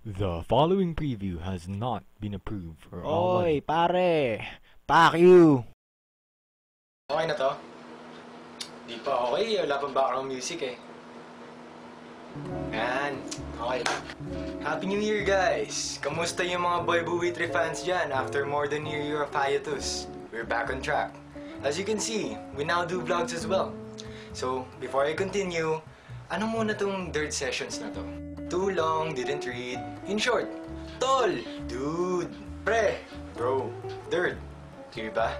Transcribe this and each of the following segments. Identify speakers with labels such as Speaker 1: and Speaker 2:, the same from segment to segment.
Speaker 1: The following preview has not been approved for all.
Speaker 2: Oy, pare! Fuck you!
Speaker 3: Okay na to? Di pa okay, wala pa background music eh. Yan, okay. Happy New Year guys! Kamusta yung mga Boy Buwitri fans dyan after more than a year of hiatus? We're back on track. As you can see, we now do vlogs as well. So, before I continue, ano muna tong third sessions na to? Too long, didn't read. In short, tol, dude, pre, bro, dirt. Clear ba?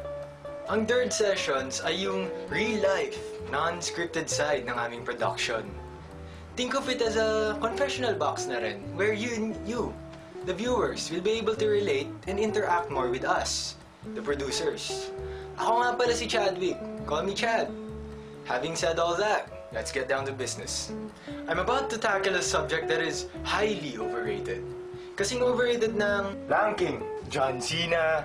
Speaker 3: Ang third sessions ay yung real-life, non-scripted side ng aming production. Think of it as a confessional box na rin, where you, the viewers, will be able to relate and interact more with us, the producers. Ako nga pala si Chadwick. Call me Chad. Having said all that, let's get down to business. I'm about to tackle a subject that is highly overrated. Kasing overrated ng ranking, John Cena,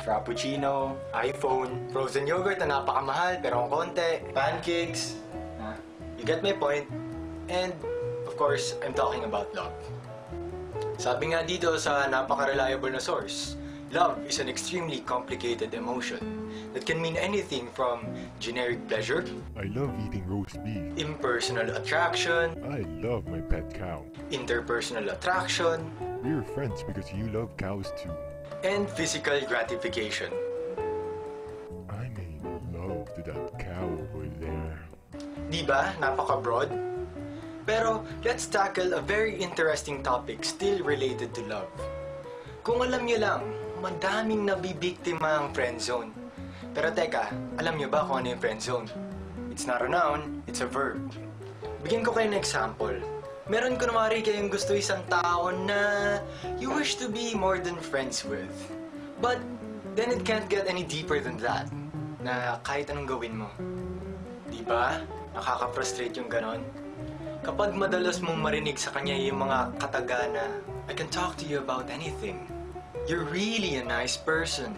Speaker 3: Frappuccino, iPhone, frozen yogurt na napakamahal pero ang konti, pancakes, you get my point? And, of course, I'm talking about love. Sabi nga dito sa napaka-reliable na source, love is an extremely complicated emotion that can mean anything from generic pleasure,
Speaker 4: I love eating roast beef.
Speaker 3: impersonal attraction,
Speaker 4: I love my pet cow.
Speaker 3: interpersonal attraction,
Speaker 4: We're friends because you love cows too.
Speaker 3: and physical gratification.
Speaker 4: I made love to that cow over there.
Speaker 3: Di ba? Napaka-broad. Pero let's tackle a very interesting topic still related to love. Kung alam niyo lang, madaming nabibiktima ang friendzone. Pero teka, alam niyo ba kung ano yung friendzone? It's not a noun, it's a verb. Bigyan ko kayo ng example. Meron kunwari kayong gusto isang tao na you wish to be more than friends with. But then it can't get any deeper than that. Na kahit anong gawin mo. Di ba? Nakaka-frustrate yung ganon. Kapag madalas mong marinig sa kanya yung mga kataga na, I can talk to you about anything. You're really a nice person.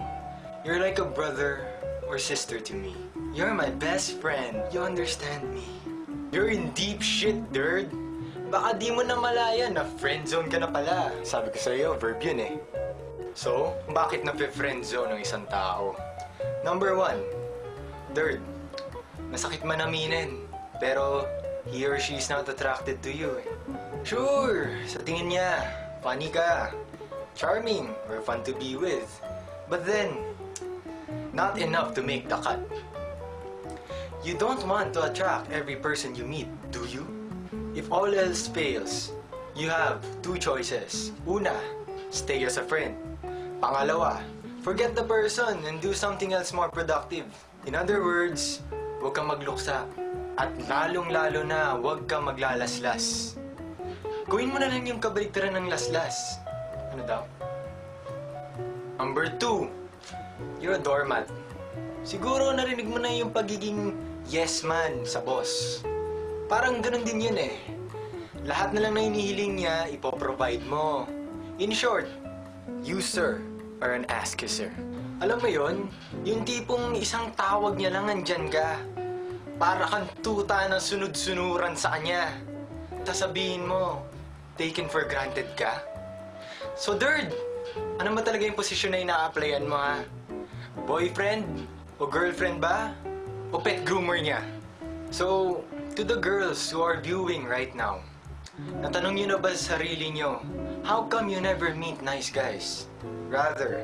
Speaker 3: You're like a brother or sister to me. You're my best friend. You understand me. You're in deep shit, dude. Baka di mo na malaya na friendzone ka na pala. Sabi ko sa'yo, verb yun eh. So, bakit na-friendzone ng isang tao? Number 1, dirt. Masakit man aminin, pero he or she is not attracted to you. Sure, sa tingin niya, funny ka, charming, or fun to be with. But then, not enough to make the cut. You don't want to attract every person you meet, do you? If all else fails, you have 2 choices. Una, stay as a friend. Pangalawa, forget the person and do something else more productive. In other words, huwag kang magluksa. At lalong-lalo na, huwag kang maglalaslas. Gawin mo na lang yung kabaliktaran ng laslas. Ano daw? Number 2, you're a doormat. Siguro narinig mo na yung pagiging yes man sa boss. Parang ganun din yun eh. Lahat na lang na hinihiling niya, ipoprovide mo. In short, you sir are an ass kisser. Alam mo yon, yung tipong isang tawag niya lang andyan ka. Para kang tuta na sunod-sunuran sa kanya. Tas sabihin mo, taken for granted ka. So Derd, ano ba talaga yung posisyon na ina-applyan mo ha? Boyfriend? O girlfriend ba? O pet groomer niya? So, to the girls who are viewing right now, natanong niyo na ba sa sarili niyo, how come you never meet nice guys? Rather,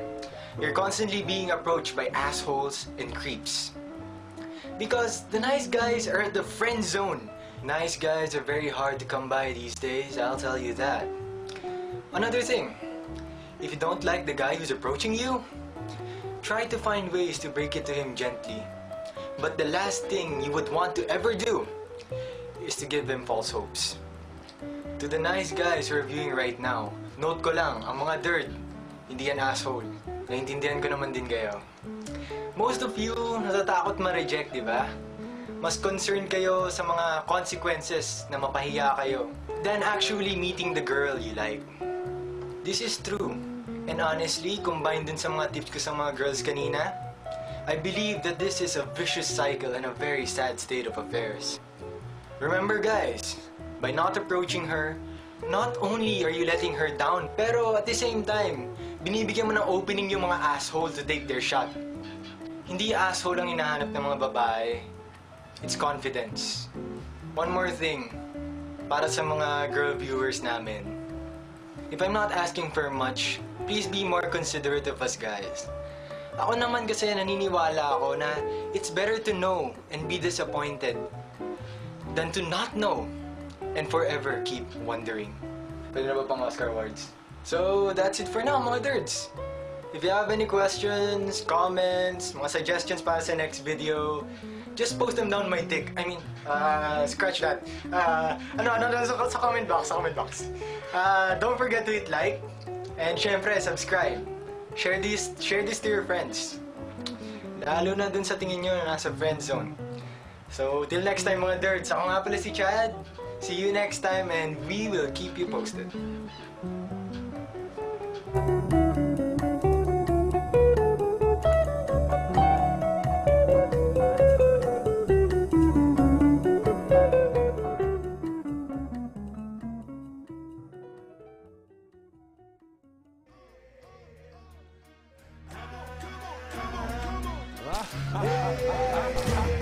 Speaker 3: you're constantly being approached by assholes and creeps. Because the nice guys are at the friend zone. Nice guys are very hard to come by these days, I'll tell you that. Another thing, if you don't like the guy who's approaching you, try to find ways to break it to him gently. But the last thing you would want to ever do is to give them false hopes. To the nice guys who are viewing right now, note ko lang, ang mga dirt, hindi yan asshole. Naintindihan ko naman din kayo. Most of you natatakot ma-reject, di ba? Mas concerned kayo sa mga consequences na mapahiya kayo than actually meeting the girl you like. This is true. And honestly, combined dun sa mga tips ko sa mga girls kanina, I believe that this is a vicious cycle and a very sad state of affairs. Remember guys, by not approaching her, not only are you letting her down, pero at the same time, binibigyan mo ng opening yung mga asshole to take their shot. Hindi asshole ang hinahanap ng mga babae. It's confidence. One more thing, para sa mga girl viewers namin. If I'm not asking for much, please be more considerate of us guys. Ako naman kasi naniniwala ako na it's better to know and be disappointed than to not know and forever keep wondering. Pwede na ba pang Oscar Awards? So, that's it for now, mga nerds. If you have any questions, comments, mga suggestions para sa next video, just post them down my dick. I mean, scratch that. Sa comment box, don't forget to hit like, and syempre, subscribe. Share this to your friends. Lalo na dun sa tingin nyo na nasa friend zone. So, till next time mga nerds, ako nga pala si Chad. See you next time and we will keep you posted.
Speaker 1: Ah.